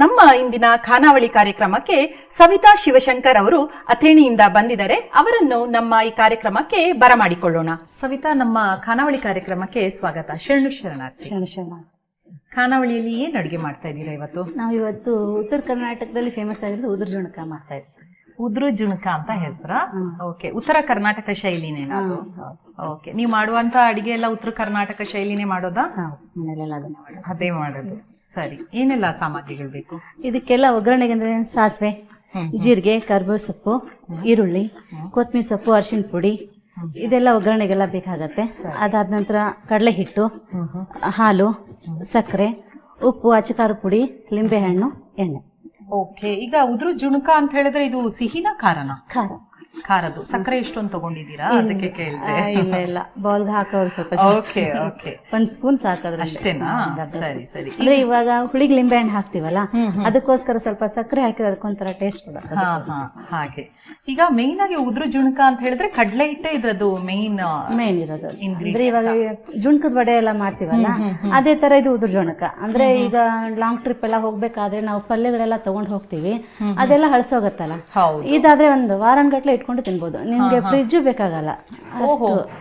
ನಮ್ಮ ಇಂದಿನ ಖಾನಾವಳಿ ಕಾರ್ಯಕ್ರಮಕ್ಕೆ ಸವಿತಾ ಶಿವಶಂಕರ್ ಅವರು ಅಥೇಣಿಯಿಂದ ಬಂದಿದ್ದಾರೆ. ಅವರನ್ನು ನಮ್ಮ ಈ ಕಾರ್ಯಕ್ರಮಕ್ಕೆ ಬರಮಾಡಿಕೊಳ್ಳೋಣ. ಸವಿತಾ, ನಮ್ಮ ಖಾನಾವಳಿ ಕಾರ್ಯಕ್ರಮಕ್ಕೆ ಸ್ವಾಗತ. ಶರಣಾರ್ಥಿ. ಖಾನಾವಳಿಯಲ್ಲಿ ಏನ್ ಅಡುಗೆ ಮಾಡ್ತಾ ಇದ್ದೀರಾ ಇವತ್ತು? ನಾವು ಇವತ್ತು ಉತ್ತರ ಕರ್ನಾಟಕದಲ್ಲಿ ಫೇಮಸ್ ಆಗಿರೋದು ಉದುರು ಜುಣಕ ಮಾಡ್ತಾ ಇದ್ದೀವಿ. ಉದುರು ಜುಣಕ ಅಂತ ಹೆಸರ? ಓಕೆ. ಉತ್ತರ ಕರ್ನಾಟಕ ಶೈಲಿನೇ ಅದು? ಓಕೆ. ನೀವು ಮಾಡುವಂತ ಅಡಿಗೆ ಎಲ್ಲ ಉತ್ತರ ಕರ್ನಾಟಕ ಶೈಲಿನೇ ಮಾಡೋದಾ? ಮನೆಯಲ್ಲೆಲ್ಲ ಅದೇ ಮಾಡೋದು. ಸರಿ. ಏನೆಲ್ಲ ಸಾಮಗ್ರಿಗಳು ಬೇಕು ಇದಕ್ಕೆಲ್ಲ? ಒಗ್ಗರಣೆಗೆ ಅಂದ್ರೆ ಸಾಸಿವೆ, ಜೀರಿಗೆ, ಕರಿಬೇವು ಸೊಪ್ಪು, ಈರುಳ್ಳಿ, ಕೊತ್ತಂಬರಿ ಸೊಪ್ಪು, ಅರಿಶಿನ ಪುಡಿ, ಇದೆಲ್ಲ ಒಗ್ಗರಣೆಗೆಲ್ಲ ಬೇಕಾಗತ್ತೆ. ಅದಾದ ನಂತರ ಕಡಲೆ ಹಿಟ್ಟು, ಹಾಲು, ಸಕ್ಕರೆ, ಉಪ್ಪು, ಅಚ್ಚಕಾರ ಪುಡಿ, ಲಿಂಬೆಹಣ್ಣು, ಎಣ್ಣೆ. ಓಕೆ. ಈಗ ಉದುರು ಜುಣಕ ಅಂತ ಹೇಳಿದ್ರೆ ಇದು ಸಿಹಿನ ಖಾರನ? ಖಾರ. ಖಾರದು. ಸಕ್ಕರೆ ಎಷ್ಟೊಂದು ತಗೊಂಡಿದ್ದೀರಾ? ಅದಕ್ಕೆ ಕೇಳಿದೆ. ಇಲ್ಲ, ಬೌಲ್ಗೆ ಹಾಕೋದು ಸ್ವಲ್ಪ. Okay okay. 1 ಸ್ಪೂನ್ ಸಾಕಾದ್ರೆ ಅಷ್ಟೇನಾ? ಸರಿ ಸರಿ. ಅಂದ್ರೆ ಇವಾಗ ಹುಳಿಗೆ ಲಿಂಬೆ ಹಣ್ಣು ಹಾಕ್ತಿವಲ್ಲ, ಅದಕ್ಕೋಸ್ಕರ ಸ್ವಲ್ಪ ಸಕ್ಕರೆ ಹಾಕಿದ್ರೆ ಅದಕ್ಕೊಂಥರ ಟೇಸ್ಟ್ ಕೊಡುತ್ತೆ. ಹಾಗೆ. ಈಗ ಮೇನ್ ಆಗಿ ಉದುರು ಜುಣಕ ಅಂತ ಹೇಳಿದ್ರೆ ಕಡಲೆ ಹಿಟ್ಟೆ ಇದ್ರದ್ದು ಮೇನ್ ಇರೋದು. ಅಂದ್ರೆ ಇವಾಗ ಜುಣಕದ ವಡೆ ಎಲ್ಲ ಮಾಡ್ತೀವಲ್ಲ, ಅದೇ ತರ ಇದು ಉದುರು ಜುಣಕ. ಅಂದ್ರೆ ಈಗ ಲಾಂಗ್ ಟ್ರಿಪ್ ಎಲ್ಲ ಹೋಗ್ಬೇಕಾದ್ರೆ ನಾವು ಪಲ್ಯಗಳೆಲ್ಲ ತಗೊಂಡ್ ಹೋಗ್ತೀವಿ, ಅದೆಲ್ಲ ಹಳಸೋಗತ್ತಲ್ಲ. ಇದಾದ್ರೆ ಒಂದು ವಾರನ್ಗಟ್ಲೆ ಇಟ್ಕೊಂಡು ತಿನ್ಬೋದು. ನಿಮ್ಗೆ ಫ್ರಿಡ್ಜ್ ಬೇಕಾಗಲ್ಲ.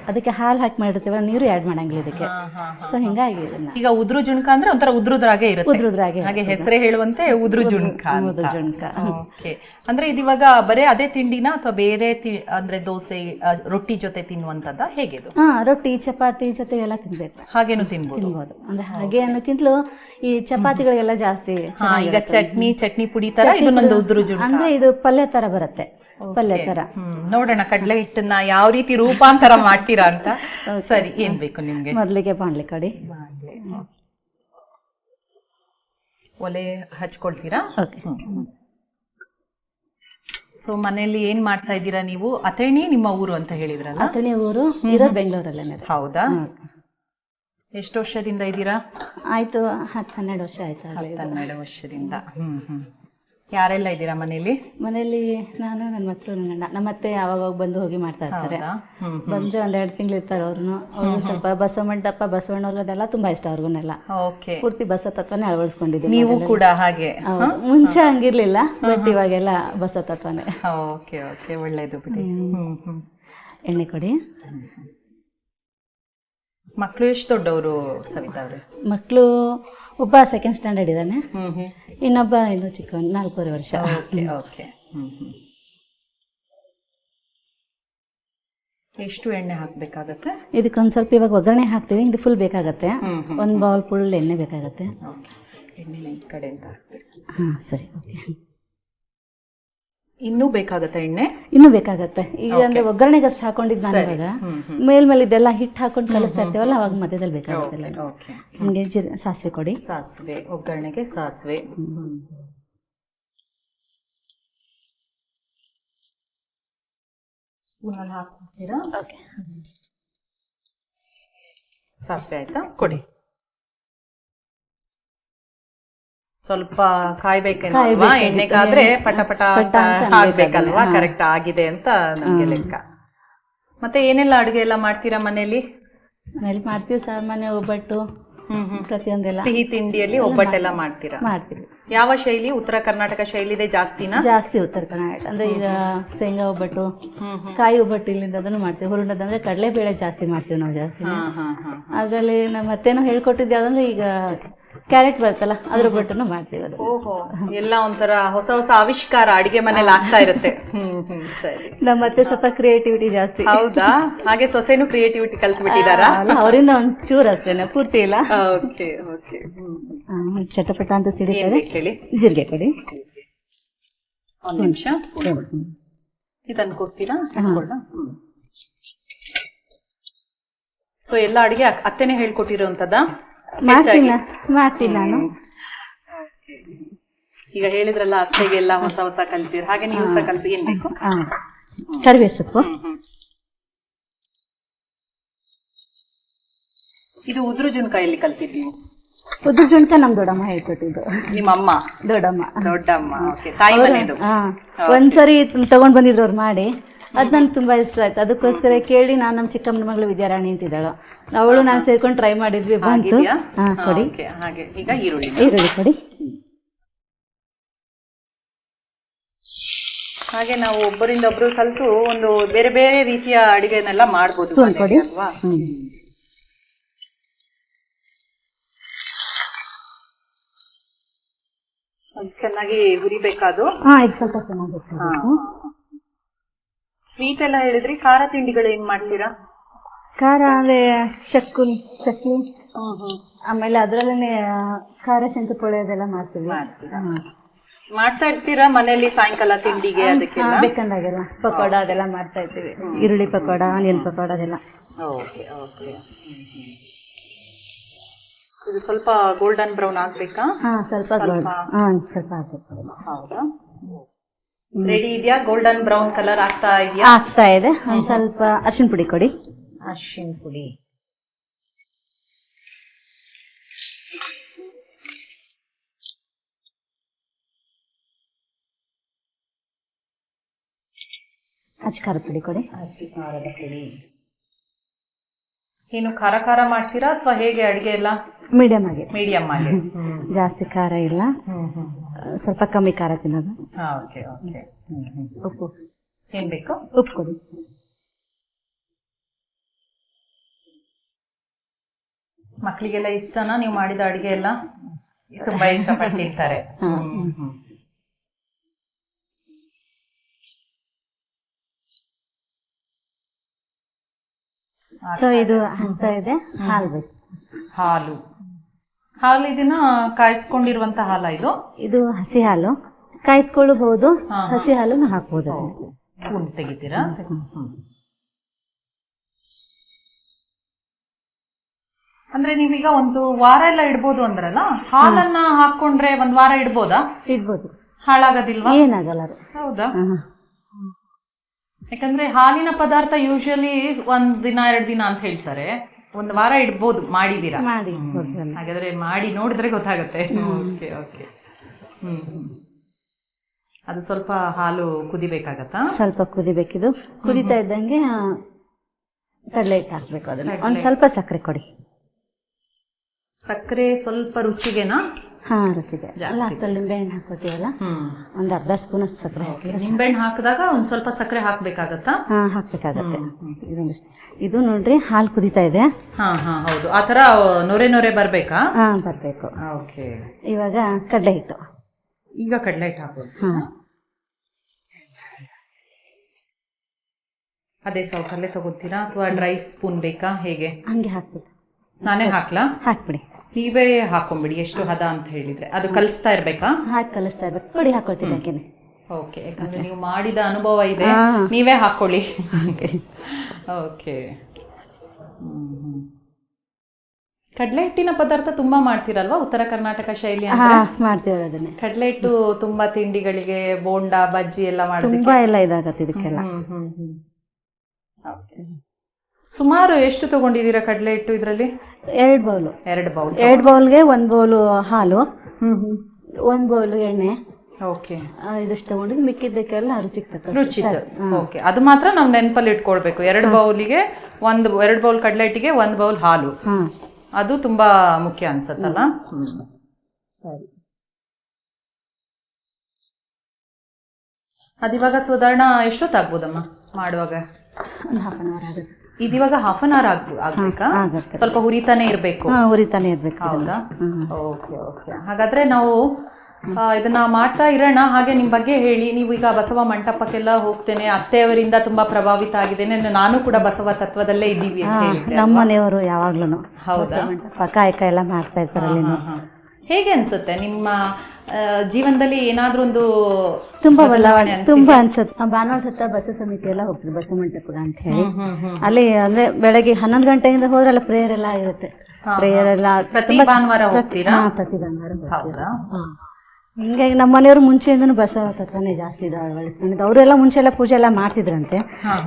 ಅದಕ್ಕೆ ಹಾಲು ಹಾಕಿ ಮಾಡಿರ್ತೀವಲ್ಲ, ನೀರು ಆಡ್ ಮಾಡಂಗಿಲ್ಲ ಇದಕ್ಕೆ. ಸೊ ಹಿಂಗಾಗಿ ಈಗ ಉದುರು ಜುಣಕ ಅಂದ್ರೆ ಒಂಥರ ಉದ್ರುದ್ರಾಗೆ ಇರುತ್ತೆ. ಉದ್ರುದ್ರಾಗೆ, ಹಾಗೆ ಹೆಸರೇ ಹೇಳುವಂತೆ ಉದುರು ಜುಣಕ. ಉದುರು ಜುಣಕ. ಓಕೆ. ಅಂದ್ರೆ ಇದಿವಾಗ ಬರೇ ಅದೇ ತಿಂಡಿನ ಅಥವಾ ಬೇರೆ ಅಂದ್ರೆ ದೋಸೆ, ರೊಟ್ಟಿ ಜೊತೆ ತಿನ್ನುವಂತದ್ದ? ಹೇಗೆ ಇದು? ರೊಟ್ಟಿ ಚಪಾತಿ ಜೊತೆಗೆಲ್ಲ ತಿನ್ಬೇಕು. ಹಾಗೇನು ತಿನ್ಬೋದು? ಅಂದ್ರೆ ಹಾಗೆ ಅನ್ನೋಕ್ಕಿಂತಲೂ ಈ ಚಪಾತಿಗಳಿಗೆಲ್ಲ ಜಾಸ್ತಿ. ಈಗ ಚಟ್ನಿ ಪುಡಿ ತರ ಇದನ್ನೊಂದು ಉದುರು ಜುಣಕ. ಅಂದ್ರೆ ಇದು ಪಲ್ಯ ತರ ಬರುತ್ತೆ. ಪಲ್ಯ ತರ. ನೋಡೋಣ ಕಡಲೆ ಹಿಟ್ಟನ್ನ ಯಾವ ರೀತಿ ರೂಪಾಂತರ ಮಾಡ್ತೀರಾ ಅಂತ. ಸರಿ. ಏನ್ ಬೇಕು ನಿಮ್ಗೆ? ಮೊದಲಿಗೆ ಬಾಣ್ಲಿ ಕಡಿ. ಒಲೆ ಹಚ್ಕೊಳ್ತೀರಾ? ಸೊ ಮನೆಯಲ್ಲಿ ಏನ್ ಮಾಡ್ತಾ ಇದ್ದೀರಾ ನೀವು? ಅಥೇಣಿ ನಿಮ್ಮ ಊರು ಅಂತ ಹೇಳಿದ್ರಲ್ಲ? ಅಥೇಣಿ ಊರು ಇರೋದು ಬೆಂಗಳೂರಲ್ಲೇ. ಹೌದಾ? ಎಷ್ಟು ವರ್ಷದಿಂದ ಇದ್ದೀರಾ? ಆಯ್ತು 10-12 ವರ್ಷ ಆಯ್ತು. 12 ವರ್ಷದಿಂದ. ಯಾರೆಲ್ಲ ಇದ್ದೀರಾ ಮನೆಯಲ್ಲಿ? ಮನೆಯಲ್ಲಿ ನಾನು, ನನ್ನ ಮಕ್ಕಳು, ನನ್ನ ಅಣ್ಣ. ನಮ್ಮ ಅತ್ತೆ ಯಾವಾಗ ಬಂದು ಹೋಗಿ ಮಾಡ್ತಾ ಇರ್ತಾರೆ. ಬಂದ್ರೆ 1-2 ತಿಂಗಳು ಇರ್ತಾರೆ. ಅವ್ರು ಸ್ವಲ್ಪ ಬಸವಮಂಟಪ, ಬಸವಣ್ಣವ್ರಿಗೆ ಅದೆಲ್ಲ ತುಂಬಾ ಇಷ್ಟ. ಅವ್ರಿಗೂನೆಲ್ಲ ಪೂರ್ತಿ ಬಸವ ತತ್ವನೇ ಅಳವಡಿಸ್ಕೊಂಡಿದ್ದೀವಿ. ನೀವು ಕೂಡ ಹಾಗೆ? ಮುಂಚೆ ಹಂಗಿರ್ಲಿಲ್ಲ, ಬಟ್ ಇವಾಗೆಲ್ಲ ಬಸವ ತತ್ವನೇ. Okay okay. ಒಳ್ಳೇದು ಬಿಡಿ. ಎಣ್ಣೆ ಕೊಡಿ. ಮಕ್ಕಳು ಎಷ್ಟು ದೊಡ್ಡವರು ಸವಿತಾ ಅವ್ರೆ? ಮಕ್ಕಳು ಒಬ್ಬ 2nd ಸ್ಟ್ಯಾಂಡರ್ಡ್ ಇದ್ದಾನೆ, ಇನ್ನೊಬ್ಬ ಇನ್ನು ಚಿಕ್ಕವನು 4.5 ವರ್ಷ. ಓಕೆ. ಎಷ್ಟು ಎಣ್ಣೆ ಹಾಕ್ಬೇಕಾಗತ್ತೆ? ಇದಕ್ಕೊಂದ್ ಸ್ವಲ್ಪ ಇವಾಗ ಒಗ್ಗರಣೆ ಹಾಕ್ತೀವಿ. ಇದು ಫುಲ್ ಬೇಕಾಗತ್ತೆ. 1 ಬೌಲ್ ಫುಲ್ ಎಣ್ಣೆ ಬೇಕಾಗತ್ತೆ. ಎಣ್ಣೆ ಈ ಕಡೆ ಅಂತ ಹಾಕ್ಬೇಕು. ಸರಿ. ಓಕೆ. ಇನ್ನೂ ಬೇಕಾಗತ್ತೆ ಎಣ್ಣೆ? ಇನ್ನೂ ಬೇಕಾಗತ್ತೆ. ಈಗ ಅಂದ್ರೆ ಒಗ್ಗರಣೆಗೆ ಅಷ್ಟು ಹಾಕೊಂಡಿದ್ದು ನಾನು. ಇವಾಗ ಮೇಲ್ಮೇಲೆ ಇದೆಲ್ಲ ಹಿಟ್ಟು ಹಾಕೊಂಡು ಕಲಿಸ್ತಾ ಇರ್ತೀವಲ್ಲ, ಅವಾಗ ಮಧ್ಯದಲ್ಲಿ ಬೇಕಾಗುತ್ತಲ್ಲ. ನಮಗೆ ಸಾಸಿವೆ ಕೊಡಿ. ಸಾಸಿವೆ. ಒಗ್ಗರಣೆಗೆ ಸಾಸಿವೆ. ಸ್ಪೂನಲ್ಲಿ ಹಾಕ್ತೀರಾ? ಓಕೆ. ಸಾಸಿವೆ ಆಯ್ತಾ? ಕೊಡಿ. ಸ್ವಲ್ಪ ಕಾಯ್ಬೇಕೇನಲ್ವಾ? ಎಣ್ಣೆಗಾದ್ರೆ ಪಟ ಪಟ ಹಾಕ್ಬೇಕಲ್ವಾ? ಕರೆಕ್ಟ್ ಆಗಿದೆ ಅಂತ ನಮ್ಗೆ ಲೆಕ್ಕ. ಮತ್ತೆ ಏನೆಲ್ಲ ಅಡುಗೆ ಎಲ್ಲ ಮಾಡ್ತೀರಾ ಮನೇಲಿ? ಮಾಡ್ತೀವಿ ಸಾಮಾನ್ಯ ಒಬ್ಬಟ್ಟು, ಪ್ರತಿಯೊಂದೆಲ್ಲ. ಸಿಹಿ ತಿಂಡಿಯಲ್ಲಿ ಒಬ್ಬಟ್ಟೆಲ್ಲ ಮಾಡ್ತೀರಾ? ಮಾಡ್ತೀವಿ. ಯಾವ ಶೈಲಿ? ಉತ್ತರ ಕರ್ನಾಟಕ ಶೈಲಿದೆ ಜಾಸ್ತಿನಾ? ಜಾಸ್ತಿ ಉತ್ತರ ಕರ್ನಾಟಕ. ಅಂದ್ರೆ ಈಗ ಶೇಂಗಾ ಒಬ್ಬಟ್ಟು, ಕಾಯಿ ಒಬ್ಬಟ್ಟು ಇಲ್ಲಿಂದ ಅದನ್ನು ಮಾಡ್ತೀವಿ. ಹುರುಂಡದಂದ್ರೆ ಕಡಲೆಬೇಳೆ ಜಾಸ್ತಿ ಮಾಡ್ತೀವಿ ನಾವು ಜಾಸ್ತಿ. ಅದ್ರಲ್ಲಿ ನಮ್ಮ ಅತ್ತೇನೋ ಹೇಳ್ಕೊಟ್ಟಿದ್ದು ಯಾವ್ದಂದ್ರೆ ಈಗ ಕ್ಯಾರೆಟ್ ಬರುತ್ತಲ್ಲ, ಅದ್ರ ಒಬ್ಬಟ್ಟನ್ನು ಮಾಡ್ತೀವಿ. ಅದು ಎಲ್ಲ ಒಂಥರ ಹೊಸ ಹೊಸ ಆವಿಷ್ಕಾರ ಅಡಿಗೆ ಮನೇಲಿ ಆಗ್ತಾ ಇರುತ್ತೆ. ಸರಿ. ನಮ್ಮ ಅತ್ತೆ ಸ್ವಲ್ಪ ಕ್ರಿಯೇಟಿವಿಟಿ ಜಾಸ್ತಿ. ಹೌದಾ? ಹಾಗೆ ಸೊಸೆನೂ ಕ್ರಿಯೇಟಿವಿಟಿ ಕಲ್ತು ಬಿಟ್ಟಿದಾರಾ? ಅವರಿಂದ ಒಂಚೂರು ಅಷ್ಟೇನೆ, ಪೂರ್ತಿ ಇಲ್ಲ. Okay okay. ಚಟಪಟ ಅಂತ ಸಿಡಿತಾರೆ. ಹೇಳಿ. ಜೀರಿಗೆ ಕೊಡಿ. 1 ನಿಮಿಷ. ಇದನ್ನು ಕೊಡ್ತೀರಾ? ಸೊ ಎಲ್ಲ ಅಡಿಗೆ ಅತ್ತೆನೆ ಹೇಳ್ಕೊಟ್ಟಿರೋಂಥದ್ದಾ? ಮಾಡ್ತೀನಿ ನಾನು. ಈಗ ಹೇಳಿದ್ರಲ್ಲ ಅತ್ತೆಗೆಲ್ಲ ಹೊಸ ಹೊಸ ಕಲ್ತೀರ, ಹಾಗೆ ನೀವು ಹೊಸ ಕಲ್ತು. ಏನ್ ಬೇಕು? ಕರಿಬೇವು ಸೊಪ್ಪು. ಇದು ಉದುರು ಜುಣಕ ಎಲ್ಲಿ ಕಲ್ತಿದ್ ನೀವು? ಉದುರು ಜುಣಕ ನಮ್ ದೊಡ್ಡಮ್ಮ ಹೇಳ್ಕೊಟ್ಟಿದ್ದು. ನಿಮ್ಮ ಅಮ್ಮ? ದೊಡ್ಡಮ್ಮ. ತಾಯಿ ಮನೆದು? ಒಂದ್ಸರಿ ತಗೊಂಡ್ ಬಂದಿದ್ರು ಅವ್ರು ಮಾಡಿ. ಅದು ನನಗೆ ತುಂಬಾ ಇಷ್ಟ ಆಯ್ತು. ಅದಕ್ಕೋಸ್ಕರ ಕೇಳಿ ನಾನು ನಮ್ಮ ಚಿಕ್ಕಮ್ಮನ ಮಗಳು ವಿದ್ಯಾರಾಣಿ ಅಂತಿದ್ದಾಳು, ಅವಳು ನಾನು ಸೇರ್ಕೊಂಡು ಟ್ರೈ ಮಾಡಿದ್ವಿ. ಬಂತು. ಕೊಡಿ. ಹಾಗೆ. ಈಗ ಈರುಳ್ಳಿ ಕೊಡಿ. ಹಾಗೆ ನಾವು ಒಬ್ಬರಿಂದ ಒಬ್ರು ಕಲಿತು ಒಂದು ಬೇರೆ ಬೇರೆ ರೀತಿಯ ಅಡಿಗೆನೆಲ್ಲ ಮಾಡ್ಬೋದು ಸ್ಪೂನ್ ಕೊಡಿ. ಅಲ್ವಾ? ಅದು ಚೆನ್ನಾಗಿ ಹುರಿಬೇಕಾದು. ಇದು ಸ್ವಲ್ಪ ಚೆನ್ನಾಗಿ ಸ್ವೀಟ್ ಎಲ್ಲ ಹೇಳಿದ್ರಿ, ಖಾರ ತಿಂಡಿಗಳು ಏನ್ ಮಾಡ್ತೀರಾ? ಖಾರ ಅಂದ್ರೆ ಚಕ್ಲಿ, ಆಮೇಲೆ ಅದ್ರಲ್ಲೇ ಖಾರ ಶಂಕರಪೊಳೆ ಅದೆಲ್ಲ ಮಾಡ್ತೀವಿ. ಮಾಡ್ತಾ ಇರ್ತೀರಾ ಮನೆಯಲ್ಲಿ ಸಾಯಂಕಾಲ ತಿಂಡಿಗೆ? ಅದಕ್ಕೆಲ್ಲ ಬೇಕಂದಾಗೆಲ್ಲ ಪಕೋಡ ಅದೆಲ್ಲ ಮಾಡ್ತಾ ಇರ್ತೀವಿ. ಈರುಳ್ಳಿ ಪಕೋಡ, ಆನಿಯನ್ ಪಕೋಡ ಅದೆಲ್ಲ. Okay okay. ಇದು ಸ್ವಲ್ಪ ಗೋಲ್ಡನ್ ಬ್ರೌನ್ ಆಗ್ಬೇಕಾ? ಸ್ವಲ್ಪ ಸ್ವಲ್ಪ ಆಗ್ಬೇಕು. ಹೌದಾ? ರೆಡಿ ಇದೆಯಾ? ಗೋಲ್ಡನ್ ಬ್ರೌನ್ ಕಲರ್ ಆಗ್ತಾ ಇದೆಯಾ? ಆಗ್ತಾ ಇದೆ. ಒಂದ್ ಸ್ವಲ್ಪ ಅರಿಶಿನ ಪುಡಿ ಕೊಡಿ. ಅರಿಶಿನ ಪುಡಿ. ಅಚ್ಚ ಖಾರದ ಪುಡಿ ಕೊಡಿ. ಖಾರದ ಪುಡಿ. ಏನು ಖಾರ ಖಾರ ಮಾಡ್ತೀರಾ ಅಥವಾ ಹೇಗೆ ಅಡಿಗೆ ಎಲ್ಲ? ಮೀಡಿಯಂ ಆಗಿ. ಮೀಡಿಯಂ ಆಗಿ. ಜಾಸ್ತಿ ಖಾರ ಇಲ್ಲ, ಸ್ವಲ್ಪ ಕಮ್ಮಿ ಖಾರ ತಿನ್ನೋದು. Okay okay. ಉಪ್ಪು ಏನ್ ಬೇಕು? ಉಪ್ಪು ಕೊಡಿ. ಮಕ್ಕಳಿಗೆಲ್ಲ ಇಷ್ಟನಾ ನೀವು ಮಾಡಿದ ಅಡಿಗೆ ಎಲ್ಲ? ತುಂಬಾ ಇಷ್ಟಪಟ್ಟು ತಿಂತಾರೆ. ಸೊ ಇದು ಅಂತ ಇದೆ. ಹಾಲು ಬೇಕು. ಹಾಲು. ಹಾಲು ಇದನ್ನ ಕಾಯಿಸ್ಕೊಂಡಿರುವಂತ ಹಾಲ ಇದು? ಇದು ಹಸಿ ಹಾಲು. ಕಾಯಿಸ್ಕೊಳ್ಳಬಹುದು, ಹಸಿ ಹಾಲನ್ನು ಹಾಕ್ಬೋದು. ಸ್ಪೂನ್ ತೆಗಿತೀರಾ? ಅಂದ್ರೆ ನೀವೀಗ ಒಂದು ವಾರ ಎಲ್ಲ ಇಡ್ಬೋದು ಅಂದ್ರಲ್ಲ, ಹಾಲನ್ನ ಹಾಕೊಂಡ್ರೆ ಒಂದ್ ವಾರ ಇಡ್ಬೋದಾ? ಇಡ್ಬೋದು. ಹಾಳಾಗೋದಿಲ್ವಾ? ಏನಾಗಲ್ಲ. ಹೌದಾ? ಯಾಕಂದ್ರೆ ಹಾಲಿನ ಪದಾರ್ಥ ಯೂಶಲಿ ಒಂದ್ ದಿನ 2 ದಿನ ಅಂತ ಹೇಳ್ತಾರೆ. ಒಂದ್ ವಾರ ಇಡ್ಬೋದು. ಮಾಡಿದೀರಾ? ಮಾಡಿ. ಹಾಗಾದ್ರೆ ಮಾಡಿ ನೋಡಿದ್ರೆ ಗೊತ್ತಾಗುತ್ತೆ. Okay okay. ಅದು ಸ್ವಲ್ಪ ಹಾಲು ಕುದಿಬೇಕಾಗತ್ತಾ? ಸ್ವಲ್ಪ ಕುದಿಬೇಕಿದು. ಕುದಿತಾ ಇದ್ದಂಗೆ ಕಡಲೆ ಹಿಟ್ಟು ಹಾಕ್ಬೇಕು. ಅದನ್ನ ಒಂದ್ ಸ್ವಲ್ಪ ಸಕ್ಕರೆ ಕೊಡಿ. ಸಕ್ಕರೆ ಸ್ವಲ್ಪ ರುಚಿಗೆನಾ? ರುಚಿಗೆ. ಲಾಸ್ಟ್ ಅಲ್ಲಿ ನಿಂಬೆಹಣ್ಣು ಹಾಕೋತೀವಲ್ಲ, ಒಂದ್ ಅರ್ಧ ಸ್ಪೂನ್ ಸಕ್ಕರೆ ಹಾಕಿ. ನಿಂಬೆಹಣ್ಣು ಹಾಕಿದಾಗ ಒಂದ್ ಸ್ವಲ್ಪ ಸಕ್ಕರೆ ಹಾಕ್ಬೇಕಾಗತ್ತಾ? ಹಾಕ್ಬೇಕಾಗತ್ತೆ. ಇದು ನೋಡ್ರಿ ಹಾಲು ಕುದಿತಾ ಇದೆ. ಹೌದು. ಆತರ ನೊರೆ ನೊರೆ ಬರ್ಬೇಕಾ? ಬರ್ಬೇಕು. ಓಕೆ. ಇವಾಗ ಕಡಲೆ ಹಿಟ್ಟು. ಈಗ ಕಡಲೆ ಹಿಟ್ಟು ಹಾಕೋದು. ಅದೇ ಸೌಕರ್ಯ ತಗೋತೀರಾ ಅಥವಾ ಡ್ರೈ ಸ್ಪೂನ್ ಬೇಕಾ? ಹೇಗೆ? ಹಂಗೆ ಹಾಕ್ಬಿಟ್ಟು. ನಾನೇ ಹಾಕ್ಲಾ? ಹಾಕ್ಬಿಡಿ. ನೀವೇ ಹಾಕೊಂಬಿಡಿ ಎಷ್ಟು ಹದ ಅಂತ ಹೇಳಿದ್ರೆ. ಅದು ಕಲಿಸ್ತಾ ಇರ್ಬೇಕಾ? ಹಾಕಿ ಕಲಿಸ್ತಾ ಇರ್ಬೇಕು. ಪುಡಿ ಹಾಕೊಳ್ತೀನಿ ಯಾಕೆನೆ. ಓಕೆ. ಯಾಕಂದ್ರೆ ನೀವು ಮಾಡಿದ ಅನುಭವ ಇದೆ, ನೀವೇ ಹಾಕೊಳ್ಳಿ. ಓಕೆ. ಕಡಲೆ ಹಿಟ್ಟಿನ ಪದಾರ್ಥ ತುಂಬಾ ಮಾಡ್ತೀರಲ್ವಾ ಉತ್ತರ ಕರ್ನಾಟಕ ಶೈಲಿ? ಮಾಡ್ತೀವಿ ಅದನ್ನೇ. ಕಡಲೆ ಹಿಟ್ಟು ತುಂಬಾ ತಿಂಡಿಗಳಿಗೆ, ಬೋಂಡಾ, ಬಜ್ಜಿ ಎಲ್ಲ ಮಾಡೋದಕ್ಕೆ ತುಂಬಾ ಎಲ್ಲ ಇದಾಗತ್ತೆ ಇದಕ್ಕೆಲ್ಲ. ಸುಮಾರು ಎಷ್ಟು ತಗೊಂಡಿದ್ದೀರಾ ಕಡಲೆ ಹಿಟ್ಟು ಇದರಲ್ಲಿ? 2 ಬೌಲು. 2 ಬೌಲ್. 2 ಬೌಲ್ಗೆ 1 ಬೌಲು ಹಾಲು, 1 ಬೌಲು ಎಣ್ಣೆ. ಓಕೆ. ಇದಷ್ಟು ತಗೊಂಡಿದ್ದು ಮಿಕ್ಕಿದ್ದಕ್ಕೆಲ್ಲ ರುಚಿಗೆ ತಕ್ಕ. ಓಕೆ. ಅದು ಮಾತ್ರ ನಾವು ನೆನಪಲ್ಲಿ ಇಟ್ಕೊಳ್ಬೇಕು. 2 ಬೌಲಿಗೆ 2 ಬೌಲ್ ಕಡಲೆ ಹಿಟ್ಟಿಗೆ 1 ಬೌಲ್ ಹಾಲು. ಅದು ತುಂಬಾ ಮುಖ್ಯ ಅನ್ಸತ್ತಲ್ಲ? ಸರಿ. ಅದಿವಾಗ ಸಾಧಾರಣ ಎಷ್ಟೊತ್ತಾಗ್ಬೋದಮ್ಮ ಮಾಡುವಾಗ? ಹಾಫ್ ಅನ್ ಅವರ್ ಆಗುತ್ತೆ. ಇದಿವಾಗ ಹಾಫ್ ಅನ್ ಅವರ್ ಆಗ್ಬೇಕಾ? ಸ್ವಲ್ಪ ಹುರಿತಾನೆ ಇರ್ಬೇಕು. ಹುರಿತಾನೆ ಇರ್ಬೇಕು. ಹೌದಾ? Okay okay. ಹಾಗಾದ್ರೆ ನಾವು ಇದನ್ನ ಮಾಡ್ತಾ ಇರೋಣ. ಹಾಗೆ ನಿಮ್ ಬಗ್ಗೆ ಹೇಳಿ. ನೀವು ಈಗ ಬಸವ ಮಂಟಪಕ್ಕೆಲ್ಲ ಹೋಗ್ತೇನೆ, ಅತ್ತೆಯವರಿಂದ ತುಂಬಾ ಪ್ರಭಾವಿತ ಆಗಿದ್ದೇನೆ, ನಾನು ಕೂಡ ಬಸವ ತತ್ವದಲ್ಲೇ ಇದ್ದೀವಿ ಅಂತ ಹೇಳಿದ್ರೆ. ನಮ್ಮ ಮನೆಯವರು ಯಾವಾಗ್ಲೂ. ಹೌದಾ? ಕಾಯಕ ಎಲ್ಲ ಮಾಡ್ತಾ ಇರ್ತಾರೆ. ಹೇಗೆ ಅನ್ಸುತ್ತೆ ನಿಮ್ಮ ಜೀವನದಲ್ಲಿ ಏನಾದ್ರೂ ಒಂದು ತುಂಬಾ ಬದಲಾವಣೆ? ತುಂಬಾ ಅನ್ಸುತ್ತೆ. ಭಾನುವಾರ ಹತ್ತ ಬಸ ಸಮಿತಿ ಎಲ್ಲ ಹೋಗ್ತೀವಿ, ಬಸ ಮಂಟಪಗ ಅಂತ ಹೇಳಿ. ಅಲ್ಲಿ ಅಂದ್ರೆ ಬೆಳಗ್ಗೆ 11 ಗಂಟೆಯಿಂದ ಹೋದ್ರೆ ಎಲ್ಲ ಪ್ರೇಯರ್ ಎಲ್ಲ ಇರುತ್ತೆ. ಪ್ರೇಯರ್ ಎಲ್ಲ ಪ್ರತಿ ಭಾನುವಾರ ಹೋಗ್ತೀರಾ? ಪ್ರತಿ ಭಾನುವಾರ. ಹಿಂಗಾಗಿ ನಮ್ಮ ಮನೆಯವರು ಮುಂಚೆಯಿಂದನೂ ಬಸವ ತತ್ವನೇ ಜಾಸ್ತಿ ಅಳವಡಿಸ್ಕೊಂಡಿದ್ದು. ಅವರೆಲ್ಲ ಮುಂಚೆ ಎಲ್ಲ ಪೂಜೆ ಎಲ್ಲ ಮಾಡ್ತಿದ್ರಂತೆ.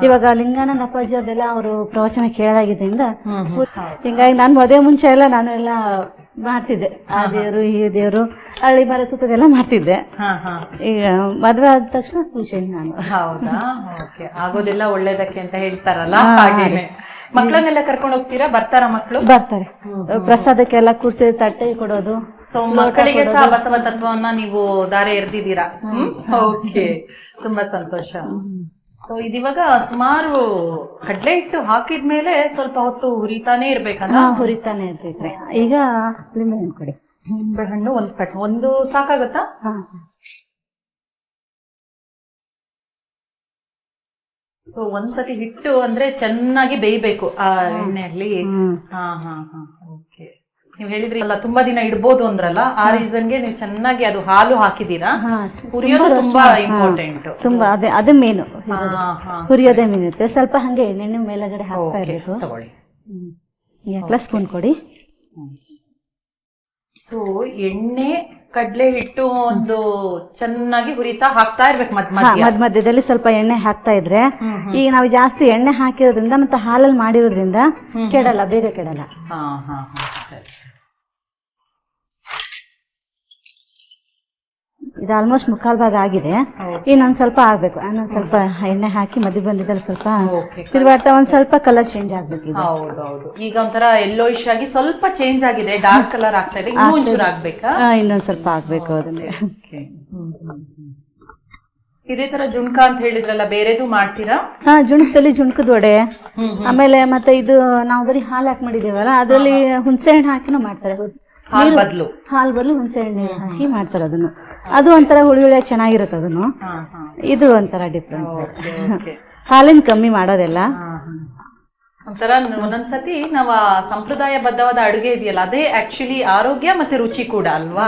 ಇವಾಗ ಲಿಂಗಾನಂದ ಅಪ್ಪಾಜಿ ಅವ್ರದೆಲ್ಲ ಅವರು ಪ್ರವಚನ ಕೇಳಾಗಿದ್ದರಿಂದ ಹಿಂಗಾಗಿ ನಾನು ಮದುವೆ ಮುಂಚೆ ಎಲ್ಲ ನಾನು ಎಲ್ಲ ಮಾಡ್ತಿದ್ದೆ. ಆ ದೇವ್ರು ಈ ದೇವ್ರು ಹಳ್ಳಿ ಮರ ಸುತ್ತದೆಲ್ಲ ಮಾಡ್ತಿದ್ದೆ. ಈಗ ಮದ್ವೆ ಆದ ತಕ್ಷಣ ಖುಷಿ ನಾನು. ಹೌದಾ? ಓಕೆ. ಆಗೋದೆಲ್ಲ ಒಳ್ಳೇದಕ್ಕೆ ಅಂತ ಹೇಳ್ತಾರಲ್ಲ, ಹಾಗೇನೆ. ಮಕ್ಕಳನ್ನೆಲ್ಲ ಕರ್ಕೊಂಡು ಹೋಗ್ತೀರಾ? ಬರ್ತಾರ ಮಕ್ಕಳು? ಬರ್ತಾರೆ. ಪ್ರಸಾದಕ್ಕೆಲ್ಲ ಕೂರ್ಸಿ ತಟ್ಟೆ ಕೊಡೋದು. ಸೊ ಮಕ್ಕಳಿಗೆ ಸಹ ಬಸವ ತತ್ವವನ್ನ ನೀವು ದಾರೆ ಎರೆದಿದ್ದೀರಾ. ಓಕೆ, ತುಂಬಾ ಸಂತೋಷ. ಸೊ ಇದಿವಾಗ ಸುಮಾರು ಕಡ್ಲೆ ಹಿಟ್ಟು ಹಾಕಿದ್ಮೇಲೆ ಸ್ವಲ್ಪ ಹೊತ್ತು ಹುರಿತಾನೆ ಇರ್ಬೇಕಲ್ಲ? ಹುರಿತಾನೆ ಇರ್ಬೇಕ್ರಿ. ಈಗ ಲಿಂಬೆ ಹಣ್ಣು ಕೊಡಿ. ನಿಂಬೆ ಹಣ್ಣು ಒಂದು ಸಾಕಾಗತ್ತಾ? ಸೊ ಒಂದ್ಸತಿ ಹಿಟ್ಟು ಅಂದ್ರೆ ಚೆನ್ನಾಗಿ ಬೇಯ್ಬೇಕು ಆ ಎಣ್ಣೆಯಲ್ಲಿ. ಓಕೆ. ನೀವ್ ಹೇಳಿದ್ರಿ ಅಲ್ಲ ತುಂಬಾ ದಿನ ಇಡ್ಬೋದು ಅಂದ್ರಲ್ಲ, ಆ ರೀಸನ್ಗೆ ನೀವು ಚೆನ್ನಾಗಿ ಅದು ಹಾಲು ಹಾಕಿದೀರಾ. ಹುರಿಯೋದು ತುಂಬಾ ಇಂಪಾರ್ಟೆಂಟ್. ತುಂಬಾ ಅದೇ ಮೇನು. ಹುರಿಯೋದೇ ಮೇನ್ ಇರುತ್ತೆ. ಸ್ವಲ್ಪ ಹಂಗೆ ಎಣ್ಣೆ ಮೇಲಗಡೆ ಹಾಕ್ತಾ ಇರ್ಬೇಕು. ತಗೊಳ್ಳಿ. ಸ್ಪೂನ್ ಕೊಡಿ. ಸೊ ಎಣ್ಣೆ ಕಡ್ಲೆ ಹಿಟ್ಟು ಒಂದು ಚೆನ್ನಾಗಿ ಹುರಿತಾ ಹಾಕ್ತಾ ಇರ್ಬೇಕು. ಮಧ್ಯದಲ್ಲಿ ಸ್ವಲ್ಪ ಎಣ್ಣೆ ಹಾಕ್ತಾ ಇದ್ರೆ, ಈಗ ನಾವು ಜಾಸ್ತಿ ಎಣ್ಣೆ ಹಾಕಿರೋದ್ರಿಂದ ಮತ್ತೆ ಹಾಲಲ್ಲಿ ಮಾಡಿರೋದ್ರಿಂದ ಕೆಡಲ್ಲ, ಬೇಗ ಕೆಡಲ್ಲ. ಇದು ಆಲ್ಮೋಸ್ಟ್ ಮುಕ್ಕಾಲ್ ಭಾಗ ಆಗಿದೆ. ಇನ್ನೊಂದ್ ಸ್ವಲ್ಪ ಆಗ್ಬೇಕು. ಇನ್ನೊಂದ್ ಸ್ವಲ್ಪ ಎಣ್ಣೆ ಹಾಕಿ ಮಧ್ಯ ಬಂದಿದ್ದಲ್ಲಿ ಸ್ವಲ್ಪ ತಿರುವಾಡ್ತಾ ಒಂದ್ ಸ್ವಲ್ಪ ಕಲರ್ ಚೇಂಜ್ ಆಗ್ಬೇಕು. ಹೌದೌದು. ಈಗ ಒಂಥರ ಯೆಲ್ಲೋಯಿಶ್ ಆಗಿ ಸ್ವಲ್ಪ ಚೇಂಜ್ ಆಗಿದೆ, ಡಾರ್ಕ್ ಕಲರ್ ಆಗ್ತಾ ಇದೆ. ಇನ್ನೊಂದ್ ಸ್ವಲ್ಪ ಆಗ್ಬೇಕು ಅದನ್ನ. ಇದೇ ತರ ಜುಣ್ಕ ಅಂತ ಹೇಳಿದ್ರಲ್ಲ, ಬೇರೆದು ಮಾಡ್ತೀರಾ? ಜುಣ್ಕದಲ್ಲಿ ಜುಣ್ಕದ ವಡೆ, ಆಮೇಲೆ ಮತ್ತೆ ಇದು ನಾವು ಬರೀ ಹಾಲು ಹಾಕಿ ಮಾಡಿದೇವಲ್ಲ, ಅದ್ರಲ್ಲಿ ಹುಣಸೆ ಹಣ್ಣು ಹಾಕಿನೂ ಮಾಡ್ತಾರೆ. ಹಾಲ್ ಬದಲು ಹುಣಸೆ ಹಣ್ಣು ಹಾಕಿ ಮಾಡ್ತಾರೆ ಅದನ್ನು. ಅದು ಒಂಥರ ಹುಳಿ ಹುಳಿಯಾಗಿ ಚೆನ್ನಾಗಿರುತ್ತೆ ಅದನ್ನು. ಇದು ಒಂಥರ ಡಿಫ್ರೆಂಟ್. ಹಾಲಿನ ಕಮ್ಮಿ ಮಾಡೋದೆಲ್ಲ. ಒಂಥರ ಒಂದೊಂದ್ಸತಿ ನಾವು ಸಂಪ್ರದಾಯ ಬದ್ಧವಾದ ಅಡುಗೆ ಇದೆಯಲ್ಲ, ಅದೇ ಆಕ್ಚುಲಿ ಆರೋಗ್ಯ ಮತ್ತೆ ರುಚಿ ಕೂಡ ಅಲ್ವಾ?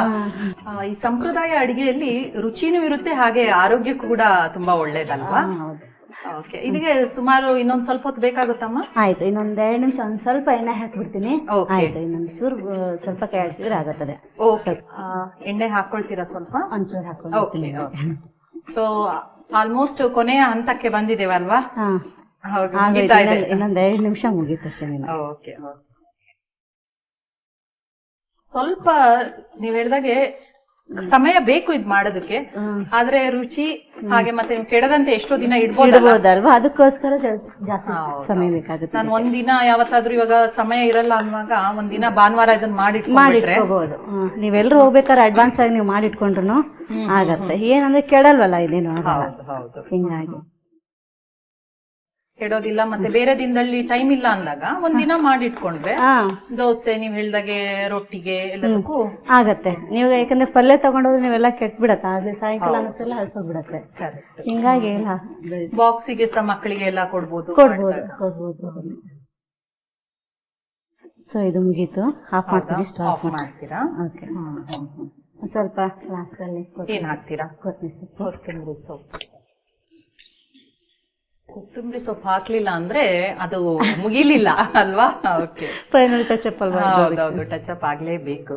ಈ ಸಂಪ್ರದಾಯ ಅಡುಗೆಯಲ್ಲಿ ರುಚಿನೂ ಇರುತ್ತೆ, ಹಾಗೆ ಆರೋಗ್ಯ ಕೂಡ ತುಂಬಾ ಒಳ್ಳೇದಲ್ವಾ? ಓಕೆ. ಇಲ್ಲಿಗೆ ಸುಮಾರು ಇನ್ನೊಂದ್ ಸ್ವಲ್ಪ ಹೊತ್ತು ಬೇಕಾಗುತ್ತಮ್ಮ? ಆಯ್ತು, ಇನ್ನೊಂದ್ 2 ನಿಮಿಷ ಒಂದ್ ಸ್ವಲ್ಪ ಎಣ್ಣೆ ಹಾಕ್ಬಿಡ್ತೀನಿ. ಆಯ್ತು, ಇನ್ನೊಂದ್ ಚೂರು ಸ್ವಲ್ಪ ಕಾಯಿಸಿದ್ರೆ ಆಗುತ್ತದೆ. ಓಕೆ. ಎಣ್ಣೆ ಹಾಕೊಳ್ತೀರಾ? ಸ್ವಲ್ಪ ಒಂಚೂರು ಹಾಕೊಳ್ತೀನಿ. ಸೊ ಆಲ್ಮೋಸ್ಟ್ ಕೊನೆಯ ಹಂತಕ್ಕೆ ಬಂದಿದ್ದೇವಲ್ವಾ? ಇನ್ನೊಂದ್ 2 ನಿಮಿಷ ಮುಗೀತಷ್ಟೇ. ಓಕೆ. ಸ್ವಲ್ಪ ನೀವ್ ಹೇಳ್ದಾಗೆ ಸಮಯ ಬೇಕು ಇದ್ ಮಾಡೋದಕ್ಕೆ, ಆದ್ರೆ ರುಚಿ ಹಾಗೆ ಮತ್ತೆ ಕೆಡದಂತೆ ಎಷ್ಟೋ ದಿನ ಇಡ್ಬೋದಲ್ವಾ, ಅದಕ್ಕೋಸ್ಕರ ಜಾಸ್ತಿ ಸಮಯ ಬೇಕಾಗುತ್ತೆ. ನಾನು ಒಂದಿನ ಯಾವತ್ತಾದ್ರೂ ಇವಾಗ ಸಮಯ ಇರಲ್ಲ ಅನ್ನುವಾಗ ಒಂದಿನ ಭಾನುವಾರ ಇದನ್ನ ಮಾಡಿಟ್ಕೋಬಹುದು. ನೀವೆಲ್ಲರೂ ಹೋಗ್ಬೇಕಾದ್ರೆ ಅಡ್ವಾನ್ಸ್ ಆಗಿ ನೀವು ಮಾಡಿಟ್ಕೊಂಡ್ರು ಆಗತ್ತೆ. ಏನಂದ್ರೆ ಕೆಡಲ್ವಲ್ಲ ಇದೇನು, ಹಿಂಗಾಗಿ ಕೆಡೋದಿಲ್ಲ. ಮತ್ತೆ ಬೇರೆ ದಿನದಲ್ಲಿ ಟೈಮ್ ಇಲ್ಲ ಅಂದಾಗ ಒಂದಿನ ಮಾಡಿಟ್ಕೊಂಡ್ರೆ ದೋಸೆ ನೀವ್ ಹೇಳ್ದಾಗೆ ರೊಟ್ಟಿಗೆ ಎಲ್ಲದಕ್ಕೂ ಆಗತ್ತೆ. ನೀವು ಯಾಕಂದ್ರೆ ಪಲ್ಯ ತಗೊಂಡೋದ್ರೆ ನೀವೆಲ್ಲ ಕೆಟ್ಟ ಬಿಡತ್ತೆ, ಆದ್ರೆ ಸಾಯಂಕಾಲ ಅನ್ನಷ್ಟೆಲ್ಲ ಹಸೋಗ್ಬಿಡತ್ತೆ. ಹಿಂಗಾಗಿ ಬಾಕ್ಸಿಗೆ ಸಹ ಮಕ್ಕಳಿಗೆ ಎಲ್ಲ ಕೊಡ್ಬೋದು. ಸೊ ಇದು ಮುಗೀತು. ಹಾಫ್ ಮಾಡ್ತೀನಿ. ಸ್ಟಾಪ್ ಮಾಡ್ತೀರಾ? ಓಕೆ. ಸ್ವಲ್ಪ ಲಾಸ್ಟ್ ಅಲ್ಲಿ ಏನ್ ಹಾಕ್ತೀರಾ? ಕೊತ್ತಂಬರಿ ಸೊಪ್ಪು. ಕೊತ್ತಂಬರಿ ಸೊಪ್ಪು ಹಾಕ್ಲಿಲ್ಲ ಅಂದ್ರೆ ಅದು ಮುಗಿಲಿಲ್ಲ ಅಲ್ವಾ? ಓಕೆ. ಫೈನಲ್ ಟಚ್ ಅಪ್ ಅಲ್ವಾ? ಹೌದೌದು, ಟಚ್ ಅಪ್ ಆಗ್ಲೇಬೇಕು.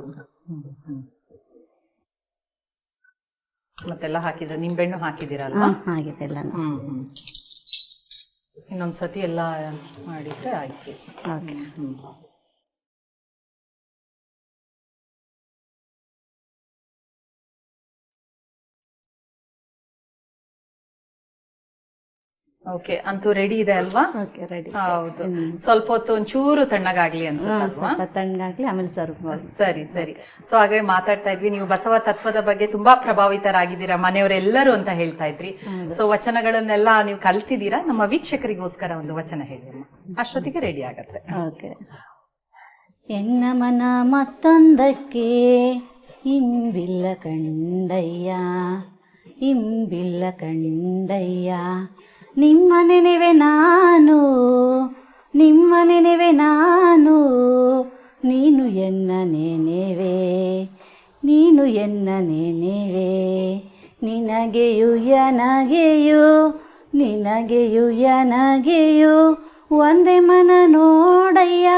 ಮತ್ತೆಲ್ಲ ಹಾಕಿದ್ರೆ ನಿಂಬೆಣ್ಣು ಹಾಕಿದಿರಲ್ವಾ? ಹಾಗಿದೆಲ್ಲ. ಇನ್ನೊಂದ್ಸತಿ ಎಲ್ಲ ಮಾಡಿದ್ರೆ ಆಯ್ತು. ಓಕೆ. ಅಂತೂ ರೆಡಿ ಇದೆ ಅಲ್ವಾ? ಹೌದು. ಸ್ವಲ್ಪ ಹೊತ್ತು ಒಂಚೂರು ತಣ್ಣಗಾಗ್ಲಿ ಅನ್ಸುತ್ತೆ. ತಣ್ಣಗಾಗ್ಲಿ, ಆಮೇಲೆ ಸರ್ವ್. ಸರಿ ಸರಿ. ಸೊ ಹಾಗೆ ಮಾತಾಡ್ತಾ ಇದ್ವಿ, ನೀವು ಬಸವ ತತ್ವದ ಬಗ್ಗೆ ತುಂಬಾ ಪ್ರಭಾವಿತರಾಗಿದ್ದೀರಾ ಮನೆಯವರೆಲ್ಲರೂ ಅಂತ ಹೇಳ್ತಾ ಇದ್ರಿ. ಸೊ ವಚನಗಳನ್ನೆಲ್ಲ ನೀವು ಕಲ್ತಿದ್ದೀರಾ. ನಮ್ಮ ವೀಕ್ಷಕರಿಗೋಸ್ಕರ ಒಂದು ವಚನ ಹೇಳಿ, ಅಷ್ಟೊತ್ತಿಗೆ ರೆಡಿ ಆಗತ್ತೆ. ಓಕೆ. ಎನ್ನ ಮನ ಮತ್ತೊಂದಕ್ಕೆ ಇಂಬಿಲ್ಲ ಕಂಡಯ್ಯ, ಇಂಬಿಲ್ಲ ಕಂಡಯ್ಯ, ನಿಮ್ಮ ನೆನೆವೆ ನಾನು, ನಿಮ್ಮ ನೆನೆವೆ ನಾನು, ನೀನು ಎನ್ನ ನೆನೆವೆ, ನೀನು ಎನ್ನ ನೆನೆವೆ, ನಿನಗೆಯು ಯನಗೆಯು, ನಿನಗೆಯು ಯನಗೆಯು ಒಂದೇ ಮನ ನೋಡಯ್ಯ,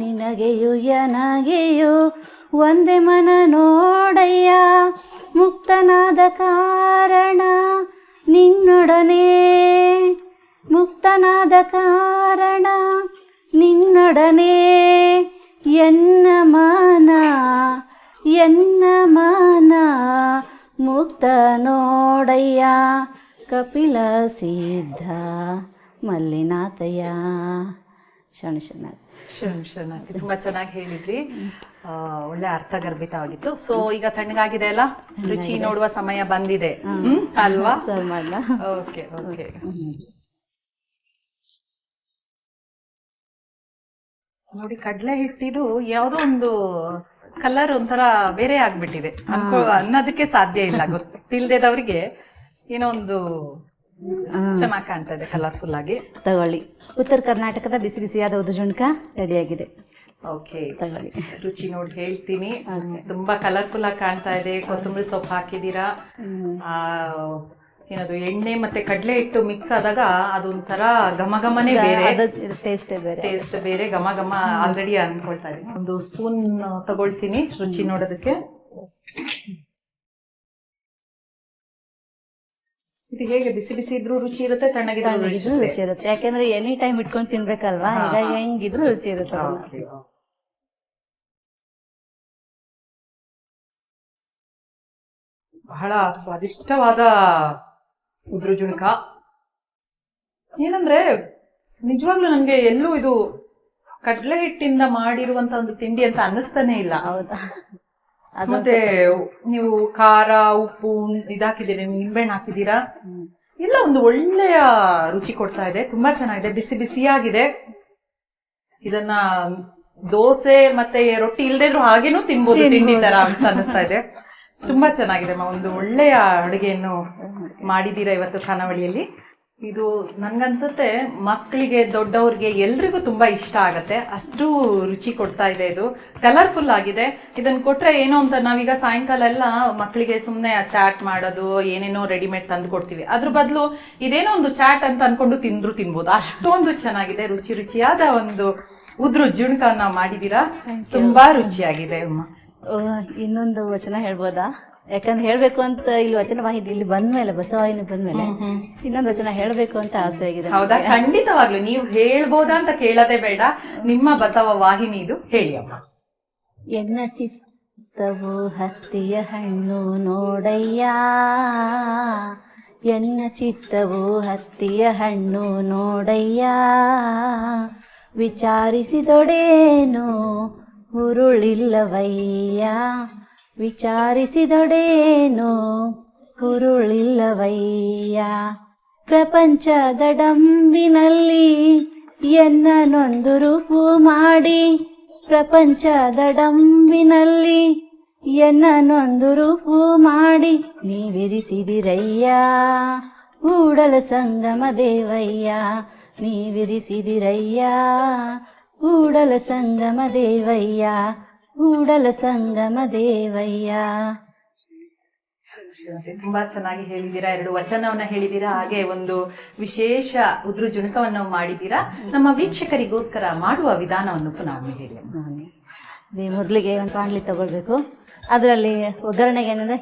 ನಿನಗೆಯು ಯನಗೆಯು ಒಂದೇ ಮನ ನೋಡಯ್ಯ, ಮುಕ್ತನಾದ ಕಾರಣ ನಿನ್ನೊಡನೆ, ಮುಕ್ತನಾದ ಕಾರಣ ನಿನ್ನೊಡನೆ ಎನ್ನ ಮಾನ ಮುಕ್ತ ನೋಡಯ್ಯ ಕಪಿಲ ಸಿದ್ಧ ಮಲ್ಲಿನಾಥಯ್ಯ. ಶರಣಾರ್ಥಿ. ತುಂಬಾ ಚೆನ್ನಾಗಿ ಹೇಳಿದ್ರಿ. ಒಳ್ಳೆ ಅರ್ಥಗರ್ಭಿತವಾಗಿತ್ತು. ಸೊ ಈಗ ತಣ್ಣಗಾಗಿದೆ ಅಲ್ಲ, ರುಚಿ ನೋಡುವ ಸಮಯ ಬಂದಿದೆ ಅಲ್ವಾ? Okay okay. ನೋಡಿ, ಕಡ್ಲೆ ಹಿಟ್ಟಿದು ಯಾವ್ದೋ ಒಂದು ಕಲರ್ ಒಂಥರ ಬೇರೆ ಆಗ್ಬಿಟ್ಟಿದೆ ಅನ್ನೋದಕ್ಕೆ ಸಾಧ್ಯ ಇಲ್ಲ. ಗೊತ್ತಿಲ್ದೇದವ್ರಿಗೆ ಏನೋ ಒಂದು ಚೆನ್ನಾಗಿ ಕಾಣ್ತಾ ಇದೆ, ಕಲರ್ಫುಲ್ ಆಗಿ. ತಗೊಳ್ಳಿ, ಉತ್ತರ ಕರ್ನಾಟಕದ ಬಿಸಿ ಬಿಸಿಯಾದ ಉದ್ರುಜುಣ್ಕ ರೆಡಿಯಾಗಿದೆ. ಓಕೆ, ತಗೊಳ್ಳಿ, ರುಚಿ ನೋಡಿ ಹೇಳ್ತೀನಿ. ತುಂಬಾ ಕಲರ್ಫುಲ್ ಆಗಿ ಕಾಣ್ತಾ ಇದೆ. ಕೊತ್ತಂಬರಿ ಸೊಪ್ಪು ಹಾಕಿದೀರಾ. ಏನದು ಎಣ್ಣೆ ಮತ್ತೆ ಕಡಲೆ ಹಿಟ್ಟು ಮಿಕ್ಸ್ ಆದಾಗ ಅದೊಂಥರ ಘಮಘಮನೇ ಬೇರೆ, ಟೇಸ್ಟ್ ಬೇರೆ, ಘಮ ಘಮ ಆಲ್ರೆಡಿ ಅನ್ಕೊಳ್ತಾ ಇದ್ದೀನಿ. ಒಂದು ಸ್ಪೂನ್ ತಗೊಳ್ತೀನಿ ರುಚಿ ನೋಡೋದಕ್ಕೆ. ಇದು ಹೇಗೆ ಬಿಸಿ ಬಿಸಿ ಇದ್ರೂ ರುಚಿ ಇರುತ್ತೆ, ತಣ್ಣಗಿದ್ರು ರುಚಿ ಇರುತ್ತೆ. ಯಾಕೆಂದ್ರೆ ಎನಿ ಟೈಮ್ ಇಟ್ಕೊಂಡು ತಿನ್ಬೇಕಲ್ವಾ, ಈಗ ಹೆಂಗಿದ್ರು ರುಚಿ ಇರುತ್ತೆ. ಬಹಳ ಸ್ವಾದಿಷ್ಟವಾದ ಉದ್ರುಜುಣ್ಕ. ಏನಂದ್ರೆ ನಿಜವಾಗ್ಲೂ ನನ್ಗೆ ಎಲ್ಲೂ ಇದು ಕಡಲೆ ಹಿಟ್ಟಿಂದ ಮಾಡಿರುವಂತ ಒಂದು ತಿಂಡಿ ಅಂತ ಅನ್ನಿಸ್ತಾನೆ ಇಲ್ಲ. ಹೌದಾ? ಮತ್ತೆ ನೀವು ಖಾರ, ಉಪ್ಪು ಇದಾಕಿದ್ದೀರಿ, ನಿಂಬೆಹಣ್ಣು ಹಾಕಿದೀರಾ, ಇಲ್ಲ ಒಂದು ಒಳ್ಳೆಯ ರುಚಿ ಕೊಡ್ತಾ ಇದೆ. ತುಂಬಾ ಚೆನ್ನಾಗಿದೆ, ಬಿಸಿ ಬಿಸಿಯಾಗಿದೆ. ಇದನ್ನ ದೋಸೆ ಮತ್ತೆ ರೊಟ್ಟಿ ಇಲ್ದೇದ್ರು ಹಾಗೇನು ತಿನ್ಬೋದು, ತಿಂಡಿ ತರ ಅಂತ ಅನಿಸ್ತಾ ಇದೆ. ತುಂಬಾ ಚೆನ್ನಾಗಿದೆ. ಒಂದು ಒಳ್ಳೆಯ ಅಡುಗೆಯನ್ನು ಮಾಡಿದೀರಾ ಇವತ್ತು ಖಾನಾವಳಿಯಲ್ಲಿ. ಇದು ನನ್ಗನ್ಸುತ್ತೆ ಮಕ್ಕಳಿಗೆ, ದೊಡ್ಡವ್ರಿಗೆ, ಎಲ್ರಿಗೂ ತುಂಬಾ ಇಷ್ಟ ಆಗತ್ತೆ, ಅಷ್ಟು ರುಚಿ ಕೊಡ್ತಾ ಇದೆ. ಇದು ಕಲರ್ಫುಲ್ ಆಗಿದೆ. ಇದನ್ನ ಕೊಟ್ರೆ ಏನೋ ಅಂತ ನಾವೀಗ ಸಾಯಂಕಾಲ ಎಲ್ಲ ಮಕ್ಕಳಿಗೆ ಸುಮ್ನೆ ಚಾಟ್ ಮಾಡೋದು, ಏನೇನೋ ರೆಡಿಮೇಡ್ ತಂದು ಕೊಡ್ತೀವಿ. ಅದ್ರ ಬದಲು ಇದೇನೋ ಒಂದು ಚಾಟ್ ಅಂತ ಅನ್ಕೊಂಡು ತಿನ್ಬೋದು. ಅಷ್ಟೊಂದು ಚೆನ್ನಾಗಿದೆ. ರುಚಿ ರುಚಿಯಾದ ಒಂದು ಉದ್ರುಜುಣ್ಕವನ್ನ ಮಾಡಿದೀರಾ. ತುಂಬಾ ರುಚಿಯಾಗಿದೆ ಅಮ್ಮ. ಇನ್ನೊಂದು ವಚನ ಹೇಳ್ಬೋದಾ? ಯಾಕಂದ್ರೆ ಹೇಳ್ಬೇಕು ಅಂತ ಇಲ್ಲಿ ವಚನ ವಾಹಿನಿ ಇಲ್ಲಿ ಬಂದ್ಮೇಲೆ, ಬಸವಾಹಿನಿ ಬಂದ್ಮೇಲೆ ಇನ್ನೊಂದು ವಚನ ಹೇಳ್ಬೇಕು ಅಂತ ಆಸೆ ಆಗಿದೆ. ಹೌದಾ? ಖಂಡಿತವಾಗ್ಲು ನೀವು ಹೇಳ್ಬೋದಾ ಅಂತ ಕೇಳೋದೇ ಬೇಡ. ನಿಮ್ಮ ಬಸವ ವಾಹಿನಿ ಇದು, ಹೇಳಿ ಅಮ್ಮ. ಎನ್ನ ಚಿತ್ತವು ಹತ್ತಿಯ ಹಣ್ಣು ನೋಡಯ್ಯ, ಎನ್ನ ಚಿತ್ತವು ಹತ್ತಿಯ ಹಣ್ಣು ನೋಡಯ್ಯ, ವಿಚಾರಿಸಿದೊಡೇನು ಹುರುಳಿಲ್ಲವಯ್ಯ, ವಿಚಾರಿಸಿದೊಡೇನು ಹುರುಳಿಲ್ಲವಯ್ಯ, ಪ್ರಪಂಚದಡಂಬಿನಲ್ಲಿ ಎನ್ನನೊಂದು ರೂಪು ಮಾಡಿ, ಪ್ರಪಂಚದಡಂಬಿನಲ್ಲಿ ಎನ್ನನೊಂದು ರೂಪು ಮಾಡಿ, ನೀವಿರಿಸಿದಿರಯ್ಯ ಕೂಡಲ ಸಂಗಮ ದೇವಯ್ಯ, ನೀವಿರಿಸಿದಿರಯ್ಯ ಕೂಡಲ ಸಂಗಮ ದೇವಯ್ಯ, ಕೂಡಲ ಸಂಗಮ ದೇವಯ್ಯ. ತುಂಬಾ ಚೆನ್ನಾಗಿ ಹೇಳಿದೀರಾ. 2 ವಚನವನ್ನ ಹೇಳಿದೀರಾ, ಹಾಗೆ ಒಂದು ವಿಶೇಷ ಉದ್ರುಜುಣ್ಕವನ್ನು ಮಾಡಿದೀರಾ. ನಮ್ಮ ವೀಕ್ಷಕರಿಗೋಸ್ಕರ ಮಾಡುವ ವಿಧಾನವನ್ನು ಪುನಃ ಹೇಳಿ. ಮೊದಲಿಗೆ ಒಂದು ಬಾಣಲಿ ತಗೊಳ್ಬೇಕು. ಅದರಲ್ಲಿ ಒಗ್ಗರಣೆಗೆ ಏನಂದ್ರೆ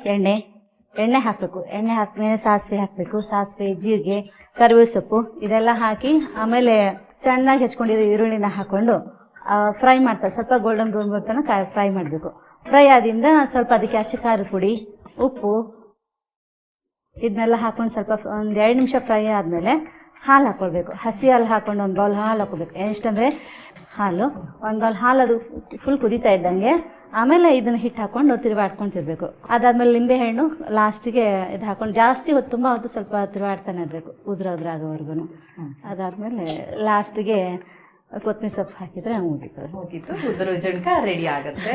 ಎಣ್ಣೆ ಹಾಕಬೇಕು. ಎಣ್ಣೆ ಹಾಕಿದ್ಮೇಲೆ ಸಾಸಿವೆ ಹಾಕಬೇಕು. ಸಾಸಿವೆ, ಜೀರಿಗೆ, ಕರಿಬೇವು ಸೊಪ್ಪು ಇದೆಲ್ಲ ಹಾಕಿ, ಆಮೇಲೆ ಸಣ್ಣದಾಗಿ ಹೆಚ್ಕೊಂಡಿರೋ ಈರುಳ್ಳಿನ ಹಾಕೊಂಡು ಫ್ರೈ ಮಾಡ್ತಾರೆ. ಸ್ವಲ್ಪ ಗೋಲ್ಡನ್ ಬ್ರೌನ್ ಬರ್ತನ ಫ್ರೈ ಮಾಡಬೇಕು. ಫ್ರೈ ಆದಿಂದ ಸ್ವಲ್ಪ ಅದಕ್ಕೆ ಅಚ್ಚ ಖಾರದ ಪುಡಿ, ಉಪ್ಪು ಇದನ್ನೆಲ್ಲ ಹಾಕೊಂಡು ಸ್ವಲ್ಪ ಒಂದು 2 ನಿಮಿಷ ಫ್ರೈ ಆದಮೇಲೆ ಹಾಲು ಹಾಕೊಳ್ಬೇಕು. ಹಸಿ ಹಾಲು ಹಾಕೊಂಡು ಒಂದು ಬೌಲ್ ಹಾಲು ಹಾಕೋಬೇಕು. ಎಷ್ಟಂದರೆ ಹಾಲು, ಒಂದು ಬೌಲ್ ಹಾಲು ಅದು ಫುಲ್ ಕುದೀತಾ ಇದ್ದಂಗೆ, ಆಮೇಲೆ ಇದನ್ನ ಹಿಟ್ಟು ಹಾಕೊಂಡು ತಿರುವಾಡ್ಕೊಂತಿರ್ಬೇಕು. ಅದಾದ್ಮೇಲೆ ನಿಂಬೆಹಣ್ಣು ಲಾಸ್ಟಿಗೆ ಇದು ಹಾಕೊಂಡು ಜಾಸ್ತಿ ಹೊತ್ತು, ತುಂಬ ಹೊತ್ತು ಸ್ವಲ್ಪ ತಿರುವಾಡ್ತಾನೆ ಇರಬೇಕು, ಉದುರಾಗೋವರೆಗೂ. ಅದಾದ್ಮೇಲೆ ಲಾಸ್ಟಿಗೆ ಕೊತ್ತಂಬರಿ ಸೊಪ್ಪು ಹಾಕಿದ್ರೆ ಮುಗೀತು, ಉದ್ರುಜುಣ್ಕ ರೆಡಿ ಆಗುತ್ತೆ.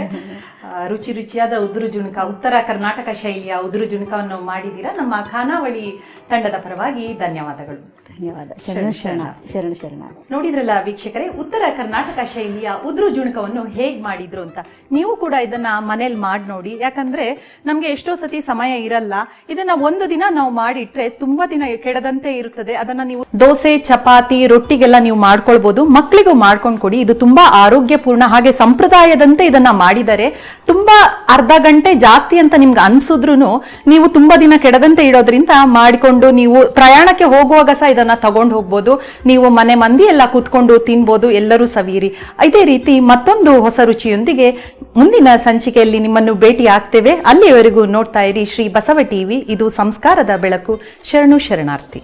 ರುಚಿ ರುಚಿಯಾದ ಉದ್ರುಜುಣ್ಕ, ಉತ್ತರ ಕರ್ನಾಟಕ ಶೈಲಿಯ ಉದ್ರುಜುಣ್ಕವನ್ನು ಮಾಡಿದ್ದೀರಾ. ನಮ್ಮ ಖಾನಾವಳಿ ತಂಡದ ಪರವಾಗಿ ಧನ್ಯವಾದಗಳು. ಧನ್ಯವಾದ. ಶರಣ. ನೋಡಿದ್ರಲ್ಲ ವೀಕ್ಷಕರೇ, ಉತ್ತರ ಕರ್ನಾಟಕ ಶೈಲಿಯ ಉದ್ರುಜುಣ್ಕವನ್ನು ಹೇಗ್ ಮಾಡಿದ್ರು ಅಂತ. ನೀವು ಕೂಡ ಇದನ್ನ ಮನೇಲಿ ಮಾಡಿ ನೋಡಿ. ಯಾಕಂದ್ರೆ ನಮ್ಗೆ ಎಷ್ಟೋ ಸತಿ ಸಮಯ ಇರಲ್ಲ. ಇದನ್ನ ಒಂದು ದಿನ ನಾವು ಮಾಡಿಟ್ರೆ ತುಂಬಾ ದಿನ ಕೆಡದಂತೆ ಇರುತ್ತದೆ. ಅದನ್ನ ನೀವು ದೋಸೆ, ಚಪಾತಿ, ರೊಟ್ಟಿಗೆಲ್ಲ ನೀವು ಮಾಡ್ಕೊಳ್ಬಹುದು. ಮಕ್ಕಳಿಗೂ ಮಕ್ಕಳಿಗೂ ಮಾಡ್ಕೊಂಡು ಕೊಡಿ. ಇದು ತುಂಬಾ ಆರೋಗ್ಯಪೂರ್ಣ, ಹಾಗೆ ಸಂಪ್ರದಾಯದಂತೆ ಇದನ್ನ ಮಾಡಿದರೆ ತುಂಬಾ ಅರ್ಧ ಗಂಟೆ ಜಾಸ್ತಿ ಅಂತ ನಿಮ್ಗೆ ಅನ್ಸಿದ್ರು ನೀವು ತುಂಬಾ ದಿನ ಕೆಡದಂತೆ ಇಡೋದ್ರಿಂದ ಮಾಡಿಕೊಂಡು ನೀವು ಪ್ರಯಾಣಕ್ಕೆ ಹೋಗುವಾಗ ಸಹ ಇದನ್ನ ತಗೊಂಡು ಹೋಗ್ಬೋದು. ನೀವು ಮನೆ ಮಂದಿ ಎಲ್ಲ ಕೂತ್ಕೊಂಡು ತಿನ್ಬೋದು, ಎಲ್ಲರೂ ಸವಿಯಿರಿ. ಇದೇ ರೀತಿ ಮತ್ತೊಂದು ಹೊಸ ರುಚಿಯೊಂದಿಗೆ ಮುಂದಿನ ಸಂಚಿಕೆಯಲ್ಲಿ ನಿಮ್ಮನ್ನು ಭೇಟಿ ಆಗ್ತೇವೆ. ಅಲ್ಲಿಯವರೆಗೂ ನೋಡ್ತಾ ಇರಿ ಶ್ರೀ ಬಸವ ಟಿವಿ. ಇದು ಸಂಸ್ಕಾರದ ಬೆಳಕು. ಶರಣು ಶರಣಾರ್ಥಿ.